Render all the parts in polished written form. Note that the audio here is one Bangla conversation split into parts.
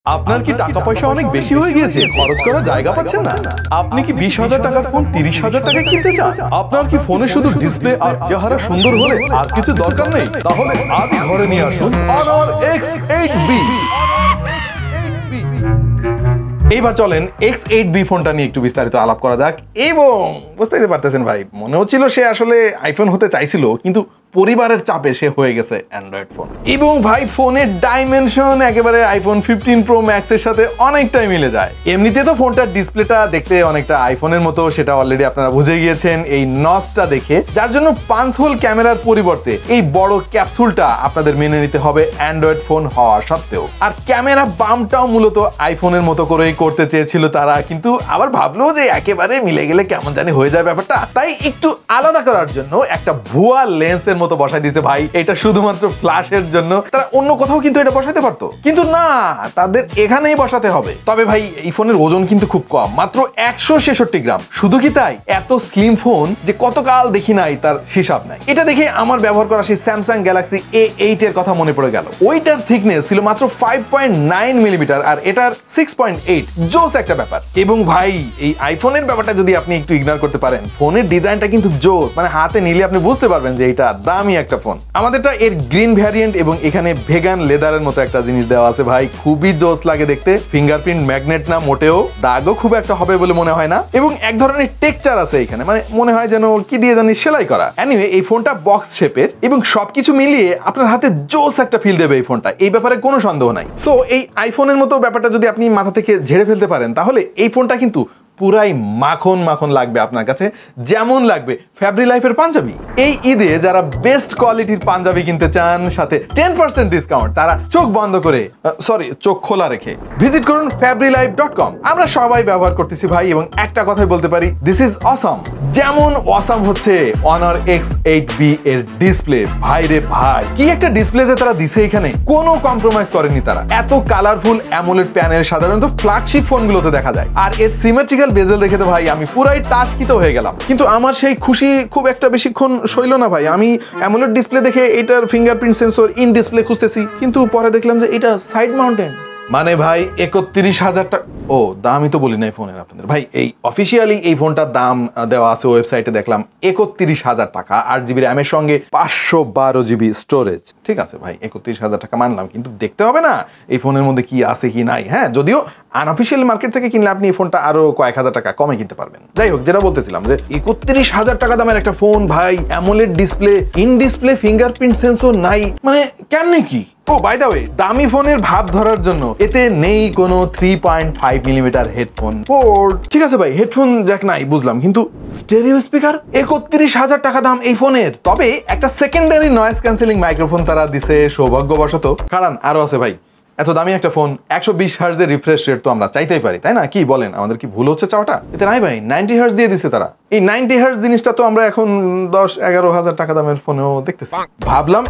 আপনার কি টাকা পয়সা অনেক বেশি হয়ে গিয়েছে, খরচ করার জায়গা পাচ্ছেন না? আপনি কি 20,000 টাকার ফোন 30,000 টাকায় কিনতে চান? আপনার কি ফোনে শুধু ডিসপ্লে আর চেহারা সুন্দর হলে আর কিছু দরকার নেই? তাহলে আজই ঘরে নিয়ে আসুন Honor X8B। এইবার চলেন X8B ফোনটা নিয়ে একটু বিস্তারিত আলাপ করা যাক। এবং বুঝতেই পারতেছেন ভাই, মনে হচ্ছিল সে আসলে আইফোন হতে চাইছিল, কিন্তু পরিবারের চাপে সে হয়ে গেছে অ্যান্ড্রয়েড ফোন। এবং ভাই ফোনের ডাইমেনশন একেবারে আইফোন 15 প্রো ম্যাক্স এর সাথে অনেকটাই মিলে যায়। এমনিতে তো ফোনটার ডিসপ্লেটা দেখতে অনেকটা আইফোনের মতো, সেটা অলরেডি আপনারা বুঝে গিয়েছেন এই নচটা দেখে, যার জন্য 5 হোল ক্যামেরার পরিবর্তে এই বড় ক্যাপসুলটা আপনাদের মেনে নিতে হবে অ্যান্ড্রয়েড ফোন হওয়া সত্ত্বেও। আর ক্যামেরা বামটাও মূলত আইফোনের মতো করেই করতে চেয়েছিল তারা, কিন্তু আবার ভাবলো যে একেবারে মিলে গেলে কেমন জানি হয়ে যায় ব্যাপারটা, তাই একটু আলাদা করার জন্য একটা ভুয়া লেন্সের মতো বসাই দিয়েছে ভাই। এটা শুধুমাত্র ফ্ল্যাশের জন্য, তারা অন্য কোথাও কিন্তু এটা বসাতে পারতো, কিন্তু না, তাদের এখানেই বসাতে হবে। তবে ভাই এই ফোনের ওজন কিন্তু খুব কম, মাত্র 166 গ্রাম। শুধু কি তাই, এত স্লিম ফোন যে কতকাল দেখি নাই তার হিসাব নাই। এটা দেখে আমার ব্যবহার করা সেই স্যামসাং গ্যালাক্সি A8 এর কথা মনে পড়ে গেল। ওইটার থিকনেস ছিল মাত্র 5.9 মিলিমিটার আর এটার 6.8। জোস একটা ব্যাপার। এবং ভাই এই আইফোনের ব্যাপারটা যদি আপনি একটু ইগনোর করতে পারেন, ফোনের ডিজাইনটা কিন্তু জোস, মানে হাতে নিলে আপনি বুঝতে পারবেন যে এটা দামি একটা ফোন। আমাদেরটা এর গ্রিন ভ্যারিয়েন্ট এবং এখানে ভেগান লেদারের মতো একটা জিনিস দেওয়া আছে ভাই, খুবই জোস লাগে দেখতে। ফিঙ্গারপ্রিন্ট ম্যাগনেট না মোটেও, দাগও খুব একটা হবে বলে মনে হয় না। এবং এক ধরনের টেক্সচার আছে এখানে, মানে মনে হয় যেন কি দিয়ে জানি সেলাই করা। এনিওয়ে এই ফোনটা বক্স শেপের এবং সবকিছু মিলিয়ে আপনার হাতে জোস একটা ফিল দেবে এই ফোনটা, এই ব্যাপারে কোনো সন্দেহ নাই। সো এই আইফোনের মতো ব্যাপারটা যদি আপনি মাথা থেকে ঝেড়ে ফেলতে পারেন, তাহলে এই ফোনটা কিন্তু পুরাই মাখন মাখন লাগবে আপনার কাছে, যেমন লাগবে ফ্যাব্রি লাইফের পাঞ্জাবি। এই ঈদে যারা বেস্ট কোয়ালিটির পাঞ্জাবি কিনতে চান সাথে 10% ডিসকাউন্ট, তারা চোখ বন্ধ করে চোখ খোলা রেখে ভিজিট করুন fabrilife.com। আমরা সবাই ব্যবহার করতেছি ভাই, এবং একটা কথাই বলতে পারি, দিস ইজ অসাম। যেমন অসাম হচ্ছে Honor X8B এর ডিসপ্লে। ভাই রে ভাই, কি একটা ডিসপ্লে যে তারা দিছে এখানে, কোনো কম্প্রোমাইজ করেনি তারা। এত কালারফুল অ্যামোলেড প্যানেল সাধারণত ফ্ল্যাগশিপ ফোনগুলোতে দেখা যায়, আর এর সিমেট্রিক্যাল বেজেল দেখে তো ভাই আমি পুরাই টাসকিত হয়ে গেলাম। কিন্তু আমার সেই খুশি খুব একটা বেশিক্ষণ সইল না ভাই। আমি অ্যামোলেড ডিসপ্লে দেখে এটার ফিঙ্গারপ্রিন্ট সেন্সর ইন ডিসপ্লে খুঁজতেছি, কিন্তু পরে দেখলাম যে এটা সাইড মাউন্টেন। মানে ভাই 31,000 টাকা। ও দামই তো বলি নাই ফোনের আপনাদের ভাই। এই অফিসিয়ালি এই ফোনটার দাম দেওয়া আছে ওয়েবসাইটে, দেখলাম 31,000 টাকা, 8GB র্যামের সঙ্গে 512GB স্টোরেজ। ঠিক আছে ভাই, 31,000 টাকা মানলাম, কিন্তু দেখতে হবে না এই ফোনের মধ্যে কি আছে কি নাই। হ্যাঁ, যদিও আনঅফিসিয়াল মার্কেট থেকে কিনলে আপনি এই ফোনটা আরো কয়েক হাজার টাকা কমে কিনতে পারবেন। যাই হোক, যেটা বলতেছিলাম যে 31,000 টাকা দামের একটা ফোন ভাই, AMOLED display, in display fingerprint sensor নাই, মানে কেমনে কি? ও বাই দ্য ওয়ে, দামি ফোনের ভাব ধরার জন্য এতে নেই কোনো 3.5 মিলিমিটার হেডফোন পোর্ট। ঠিক আছে ভাই, হেডফোন জ্যাক নাই বুঝলাম, কিন্তু স্টেরিও স্পিকার 31,000 টাকা দাম এই ফোনের। তবে একটা সেকেন্ডারি নয়েজ ক্যান্সেলিং মাইক্রোফোন তারা দিছে সৌভাগ্যবশত। কারণ আরো আছে ভাই, এত দামি একটা ফোন, 120 হার্জের রিফ্রেশ রেট তো আমরা চাইতেই পারি, তাই না? কি বলেন, আমাদের কি ভুল হচ্ছে চাওয়াটা? এতে নাই ভাই, 90 হার্জ দিয়ে দিছে তারা। এই 90 হার্জ জিনিসটা তো আমরা এখন 10-11 টাকা দামের ফোনেও দেখতেছি। ভাবলাম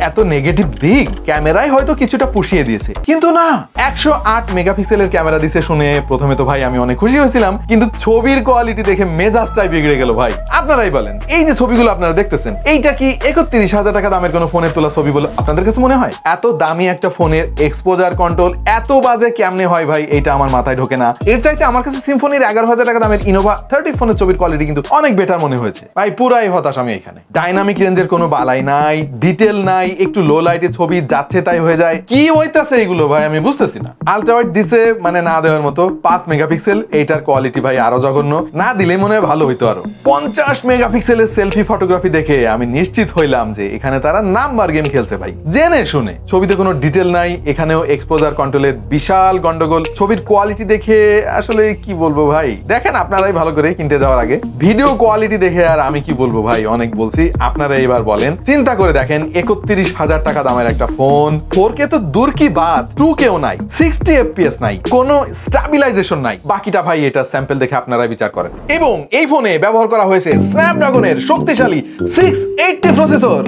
এত নেগেটিভ দিক ক্যামেরায় হয়তো কিছুটা পুষিয়ে দিয়েছে, কিন্তু না, 108 মেগাপিক্সেলের ক্যামেরা দিছে শুনে প্রথমে তো ভাই আমি অনেক খুশি হয়েছিলাম, কিন্তু ছবির কোয়ালিটি দেখে মেজাজটাই বিগড়ে গেল ভাই। আপনারাই বলেন, এই যে ছবিগুলো আপনারা দেখতেছেন, এইটা কি 31,000 টাকা দামের কোনো ফোনের তোলা ছবি বলে আপনাদের কাছে মনে হয়? এত দামি একটা ফোনের এক্সপোজার কন্ট্রোল এত বাজে কেমনে হয় ভাই, এইটা আমার মাথায় ঢোকে না। এর চাইতে আমার কাছে সিম্ফনির 11,000 টাকা দামের ইনোভা 30 ফোনের ছবির কোয়ালিটি কিন্তু অনেক বেটার মনে হয়েছে ভাই। পুরাই হতাশ আমি এখানে। ডাইনামিক রেঞ্জের কোনো বালাই নাই, ডিটেল নাই, একটু লো লাইটে ছবি যাচ্ছে তাই হয়ে যায়। কি হইতাছে এগুলো ভাই, আমি বুঝতেছি না। আলট্রা ওয়াইড দিছে, মানে না দেওয়ার মতো 5 মেগাপিক্সেল, এইটার কোয়ালিটি ভাই আরো জঘন্য। না দিলে মনে হয় ভালো হইতো আরো। 50 মেগাপিক্সেলের সেলফি ফটোগ্রাফি দেখে আমি নিশ্চিত হইলাম যে এখানে তারা নাম্বার গেম খেলছে ভাই, জেনে শুনে। ছবিতে কোনো ডিটেল নাই, এখানেও এক্সপোজার কন্ট্রোলের বিশাল গন্ডগোল। ছবির কোয়ালিটি দেখে আসলে কি বলবো ভাই, দেখেন আপনারাই ভালো করে কিনতে যাওয়ার আগে। ভিডিও কোয়ালিটি দেখে আর আমি কি বলবো ভাই, অনেক বলছি, আপনারা এবার বলেন। চিন্তা করে দেখেন, 31,000 টাকা দামের একটা ফোন, 4K তো দূর কি বাদ, 2Kও নাই, 60 FPS নাই, কোনো স্টেবিলাইজেশন নাই। বাকিটা ভাই এটা স্যাম্পল দেখে আপনারাই বিচার করেন। এবং এই ফোনে ব্যবহার করা হয়েছে স্ন্যাপড্রাগনের শক্তিশালী 680 প্রসেসর।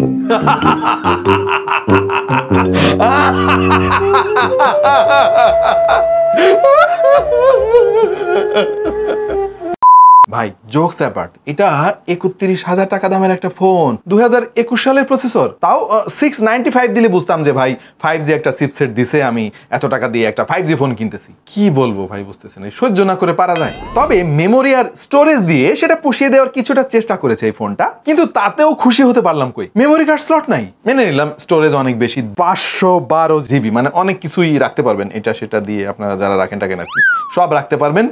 ভাই জোকস অ্যাপার্ট, এটা ৩১,০০০ টাকা দামের একটা ফোন, 2021 সালের প্রসেসর, তাও 695 দিলে বুঝতাম যে ভাই 5G একটা চিপসেট দিছে, আমি এত টাকা দিয়ে একটা 5G ফোন কিনতেছি। কি বলবো ভাই, বুঝতেছেন, সহ্য না করে পারা যায়। তবে মেমোরি আর স্টোরেজ দিয়ে সেটা পুষিয়ে দেওয়ার কিছুটা চেষ্টা করেছে এই ফোনটা, কিন্তু তাতেও খুশি হতে পারলাম কই, মেমোরি কার্ড স্লট নাই। মেনে নিলাম স্টোরেজ অনেক বেশি, 512 GB, মানে অনেক কিছুই রাখতে পারবেন, এটা সেটা দিয়ে আপনারা যারা রাখেন টাকেন আর কি, সব রাখতে পারবেন।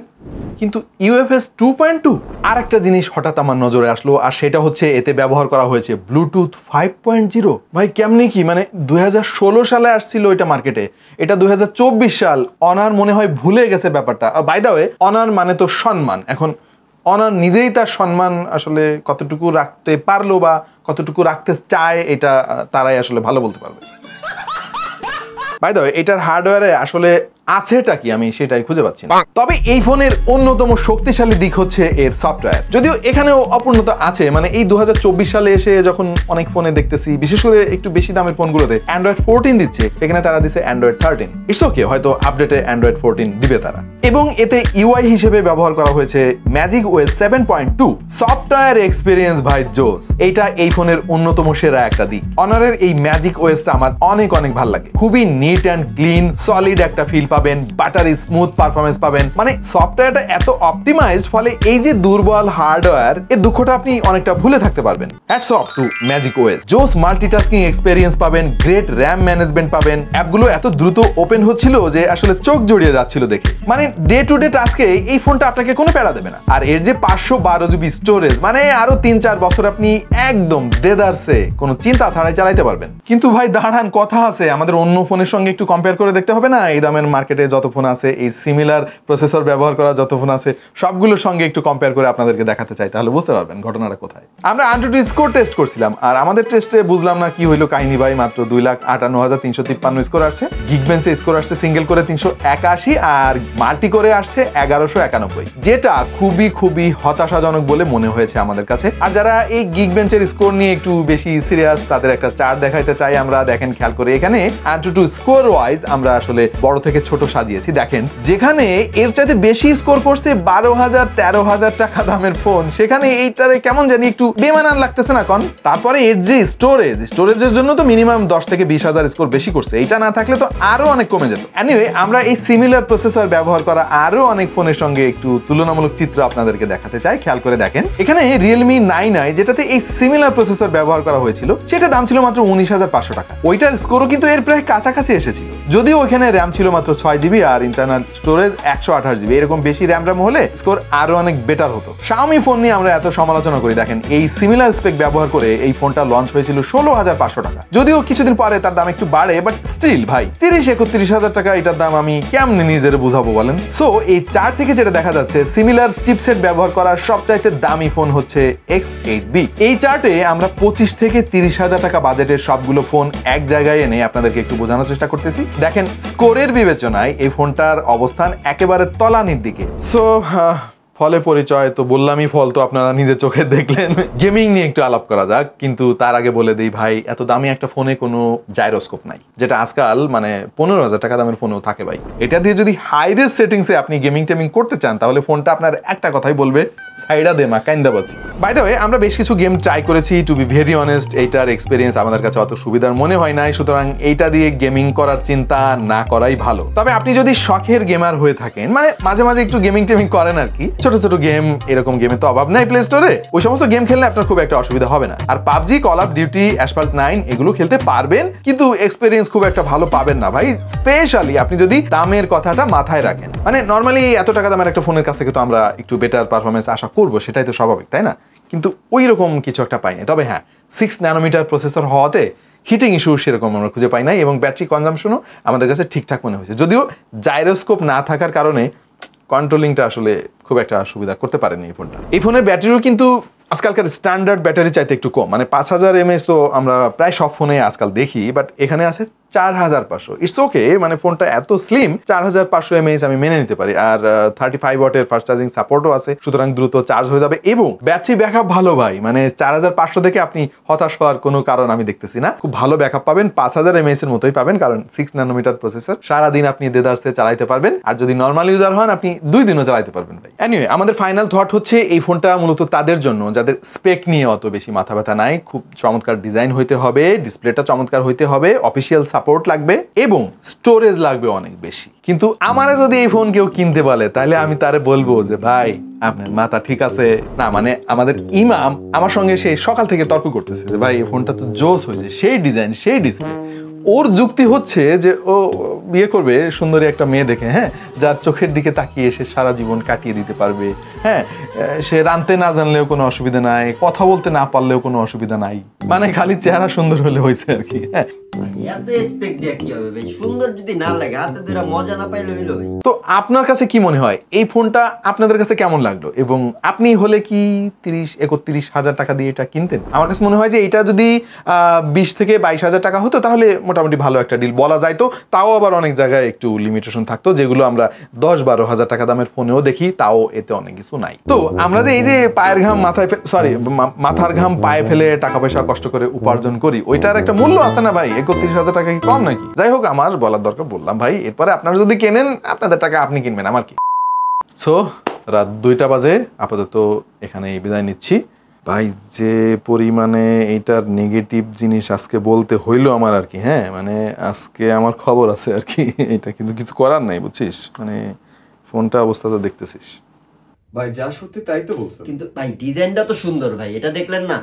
কিন্তু UFS 2.2 আর একটা জিনিস হঠাৎ আমার নজরে আসলো, আর সেটা হচ্ছে এতে ব্যবহার করা হয়েছে ব্লুটুথ 5.0। ভাই কেমনি কি, মানে 2016 সালে আসছিল এটা মার্কেটে, এটা 2024 সাল। অনার মনে হয় ভুলে গেছে ব্যাপারটা। বাই দ্য ওয়ে, অনার মানে তো সম্মান, এখন অনার নিজেই তার সম্মান আসলে কতটুকু রাখতে পারলো বা কতটুকু রাখতে চায়, এটা তারাই আসলে ভালো বলতে পারবে। বাই দ্য ওয়ে, এটার হার্ডওয়্যারে আসলে আছেটা কি আমি সেটাই খুঁজে পাচ্ছি না। তবে এই ফোনের অন্যতম শক্তিশালী দিক হচ্ছে এর সফটওয়্যার, যদিও এখানেও অপূর্ণতা আছে। মানে এই 2024 সালে এসে যখন অনেক ফোনে দেখতেছি, বিশেষ করে একটু বেশি দামের ফোনগুলোতে Android 14 দিচ্ছে, এখানে তারা দিচ্ছে Android 13। ইটস ওকে, হয়তো আপডেটে Android 14 দিবে তারা। এবং এতে UI হিসেবে ব্যবহার করা হয়েছে ম্যাজিক OS 7.2। সফটওয়্যার এক্সপিরিয়েন্স ভাই জোস, এইটা এই ফোনের অন্যতম সেরা একটা দিক। অনারের এই ম্যাজিক OSটা আমার অনেক ভালো লাগে, খুবই নিট অ্যান্ড ক্লিন, সলিড একটা ফিল পাবেন, বাটারি স্মুথ পারফরমেন্স পাবেন। মানে সফটওয়্যারটা এত অপটিমাইজড, ফলে এই যে দুর্বল হার্ডওয়্যার, এর দুঃখটা আপনি অনেকটা ভুলে থাকতে পারবেন। Hats off to magic OS। জোস মাল্টিটাস্কিং এক্সপেরিয়েন্স পাবেন, গ্রেট র্যাম ম্যানেজমেন্ট পাবেন। অ্যাপগুলো এত দ্রুত ওপেন হচ্ছিল যে আসলে চোখ জড়িয়ে যাচ্ছিল দেখে। মানে ডে টু ডে টাস্কে এই ফোনটা আপনাকে কোনো প্যারা দেবে না। আর এর যে 512 GB স্টোরেজ, মানে আরো 3-4 বছর আপনি একদম দেদারসে কোনো চিন্তা ছাড়াই চালাইতে পারবেন। কিন্তু ভাই দাঁড়ান, কথা আছে, আমাদের অন্য ফোনের সঙ্গে একটু কম্পেয়ার করে দেখতে হবে না? এই দামের মার্কেটে যত ফোন আছে, এই সিমিলার প্রসেসর ব্যবহার করা যত ফোন আছে, সবগুলোর সঙ্গে একটু কম্পেয়ার করে আপনাদেরকে দেখাতে চাই, তাহলে বুঝতে পারবেন ঘটনাটা কোথায়। আমরা AnTuTu স্কোর টেস্ট করছিলাম, আর আমাদের টেস্টে বুঝলাম না কি হইলো কাহিনী ভাই, মাত্র 2,58,353 স্কোর আসছে। গিগবেঞ্চে স্কোর আসছে সিঙ্গেল করে 381, আর মাল্টি করে আসছে 1191, যেটা খুবই হতাশাজনক বলে মনে হয়েছে আমাদের কাছে। আর যারা এই গিগবেঞ্চের স্কোর নিয়ে একটু বেশি সিরিয়াস, তাদের একটা চার্ট দেখাইতে চাই আমরা। দেখেন, খেয়াল করে, এখানে AnTuTu স্কোর ওয়াইজ আমরা আসলে বড় থেকে ছোট সাজিয়েছি। দেখেন, যেখানে এর চাইতে বেশি স্কোর করছে 12,000-13,000 টাকা দামের ফোন, সেখানে এইটারে কেমন জানি একটু বেমানান লাগতেছে না কোন? তারপরে এর যে স্টোরেজের জন্য তো মিনিমাম 10 থেকে 20,000 স্কোর বেশি করছে, এটা না থাকলে তো আরো অনেক কমে যেত। এনিওয়ে, আমরা এই সিমিলার প্রসেসর ব্যবহার করা আরো অনেক ফোনের সঙ্গে একটু তুলনামূলক চিত্র আপনাদেরকে দেখাতে চাই। খেয়াল করে দেখেন, এখানে Realme 9i, যেটাতে এই সিমিলার প্রসেসর ব্যবহার করা হয়েছিল, সেটা দাম ছিল মাত্র 19,500 টাকা। ওইটার স্কোরও কিন্তু এর প্রায় কাছাকাছি এসেছিল, যদিও ওইখানে র্যাম ছিল মাত্র 6 GB আর ইন্টারনাল স্টোরেজ 128 GB। এরকম বেশি র্যাম হলে স্কোর আরো অনেক বেটার হতো। Xiaomi ফোন নিয়ে আমরা এত সমালোচনা করি, দেখেন এই সিমিলার স্পেক ব্যবহার করে এই ফোনটা লঞ্চ হয়েছিল 16,500 টাকা। যদিও কিছুদিন পরে তার দাম একটু বাড়ে, বাট স্টিল ভাই 30-31,000 টাকা এটার দাম আমি কেমনে নিজের বুঝাবো বলেন? সো এই চার্ট থেকে যেটা দেখা যাচ্ছে, সিমিলার চিপসেট ব্যবহার করার সবচাইতে দামি ফোন হচ্ছে X8B। এই চার্টে আমরা 25 থেকে 30,000 টাকা বাজেটের সবগুলো ফোন এক জায়গায় এনে আপনাদেরকে একটু বোঝানোর চেষ্টা করতেছি। দেখেন, স্কোরের বিবেচনায় এই ফোনটার অবস্থান একেবারে তলানির দিকে। সো ফলে পরিচয় তো বললামই, ফল তো আপনারা নিজের চোখে দেখলেন। গেমিং নিয়ে একটু আলাপ করা যাক, কিন্তু তার আগে বলে দিই ভাই, এত দামি একটা ফোনে কোনো জাইরোস্কোপ নাই, যেটা আজকাল মানে 15,000 টাকা দামের ফোনেও থাকে ভাই। এটা দিয়ে যদি হাই রেস সেটিংসে আপনি গেমিং টেমিং করতে চান, তাহলে ফোনটা আপনার একটা কথাই বলবে, সাইডা দে মা, কাইন্দা বাজি। বাই দ্য ওয়ে, আমরা বেশ কিছু গেম ট্রাই করেছি। টু বি ভেরি অনেস্ট, এইটার এক্সপিরিয়েন্স আমাদের কাছে অত সুবিধার মনে হয় নাই, সুতরাং এইটা দিয়ে গেমিং করার চিন্তা না করাই ভালো। তবে আপনি যদি শখের গেমার হয়ে থাকেন, মানে মাঝে মাঝে একটু গেমিং টেমিং করেন আর কি, ছোট ছোট গেম, এরকম গেমে তো অভাব নাই প্লে স্টোরে, ওই সমস্ত গেম খেললে আপনার খুব একটা অসুবিধা হবে না। আর PUBG, call of duty, asphalt 9 এগুলো খেলতে পারবেন, কিন্তু এক্সপিরিয়েন্স খুব একটা ভালো পাবেন না ভাই, স্পেশালি আপনি যদি দামের কথাটা মাথায় রাখেন। মানে নর্মালি এত টাকা দামের একটা ফোনের কাছ থেকে তো আমরা একটু বেটার পারফরমেন্স আশা করবো, সেটাই তো স্বাভাবিক, তাই না? কিন্তু ওই রকম কিছু একটা পাইনি। তবে হ্যাঁ, 6 ন্যানোমিটার প্রসেসর হওয়াতে হিটিং ইস্যু সেরকম আমরা খুঁজে পাই নাই, এবং ব্যাটারি কনজাম্পশনও আমাদের কাছে ঠিকঠাক মনে হয়েছে। যদিও জাইরোস্কোপ না থাকার কারণে কন্ট্রোলিংটা আসলে খুব একটা সুবিধা করতে পারেনি এই ফোনটা। এই ফোনের ব্যাটারিও কিন্তু আজকালকার স্ট্যান্ডার্ড ব্যাটারি চাইতে একটু কম, মানে 5000 mAh তো আমরা প্রায় সব ফোনে আজকাল দেখি, বাট এখানে আছে 4500। ইটস ওকে, মানে ফোনটা এত স্লিম, 4500 mAh আমি মেনে নিতে পারি। আর 35 ওয়াটের ফাস্ট চার্জিং সাপোর্টও আছে, সুতরাং দ্রুত চার্জ হয়ে যাবে এবং ব্যাটারি ব্যাকআপ ভালো ভাই। মানে 4500 থেকে আপনি হতাশ হওয়ার কোনো কারণ আমি দেখতেছি না। খুব ভালো ব্যাকআপ পাবেন, 5000 mAh এর মতোই পাবেন, কারণ 6 ন্যানোমিটার প্রসেসর। সারাদিন আপনি দেদারসে চালাইতে পারবেন, আর যদি নর্মাল ইউজার হন আপনি 2 দিনও চালাইতে পারবেন ভাই। এনিওয়ে, আমাদের ফাইনাল থট হচ্ছে এই ফোনটা মূলত তাদের জন্য যাদের স্পেক নিয়ে অত বেশি মাথা ব্যথা নাই। খুব চমৎকার ডিজাইন হইতে হবে, ডিসপ্লেটা চমৎকার হইতে হবে, অফিসিয়াল সাপোর্ট লাগবে এবং স্টোরেজ লাগবে অনেক বেশি। কিন্তু আমারে যদি এই ফোন কেউ কিনতে বলে, তাহলে আমি তারে বলবো যে ভাই আপনার মাথা ঠিক আছে না? মানে আমাদের ইমাম আমার সঙ্গে সেই সকাল থেকে তর্ক করতেছে যে ভাই এই ফোনটা তো জোস হয়েছে, সেই ডিজাইন, সেই ডিসপ্লে। ওর যুক্তি হচ্ছে যে ও বিয়ে করবে সুন্দরী একটা মেয়ে দেখে, হ্যাঁ, যার চোখের দিকে তাকিয়ে সে সারা জীবন কাটিয়ে দিতে পারবে, হ্যাঁ, সে রানতে না জানলেও কোনো অসুবিধা নাই, কথা বলতে না পারলেও কোনো অসুবিধা নাই, মানে খালি চেহারা সুন্দর হলে হয়েছে আর কি। হ্যাঁ, এত এক্সপেক্ট দিয়ে কি হবে ভাই? সুন্দর যদি না লাগে, হাতে ধরে মজা না পাইলে হইলো ভাই। তো আপনার কাছে কি মনে হয় এই ফোনটা আপনাদের কাছে কেমন লাগলো, এবং আপনি হলে কি 30-31 হাজার টাকা দিয়ে এটা কিনতেন? আমার কাছে মনে হয় যে এটা যদি 20 থেকে 22 হাজার টাকা হতো তাহলে মোটামুটি ভালো একটা ডিল বলা যাইতো। তাও আবার অনেক জায়গায় একটু লিমিটেশন থাকতো, যেগুলো আমরা 10-12 হাজার টাকা দামের ফোনেও দেখি, তাও এতে অনেক কিছু নাই। তো আমরা যে এই যে পায়ের ঘাম মাথায় মাথার ঘাম পায়ে ফেলে টাকা পয়সা কষ্ট করে উপার্জন করি, ওইটার একটা মূল্য আছে না ভাই? 31 হাজার টাকা কি কম নাকি? যাই হোক, আমার বলার দরকার বললাম ভাই। এরপরে আপনারা যদি কেনেন, আপনাদের টাকা আপনি কিনবেন, আমার কি। সো রাত 2টা বাজে, আপাতত এখানে বিদায় নিচ্ছি ভাই। যে পরিমাণে এইটার নেগেটিভ জিনিস আজকে বলতে হইলো আমার আর কি, হ্যাঁ, মানে আজকে আমার খবর আছে আর কি। এটা কিন্তু কিছু করার নাই, বুঝছিস? মানে ফোনটা অবস্থা তো দেখতেছিস ভাই, যা সত্যি তাই তো বলছেন। কিন্তু ভাই ডিজাইনটা তো সুন্দর ভাই, এটা দেখলেন না?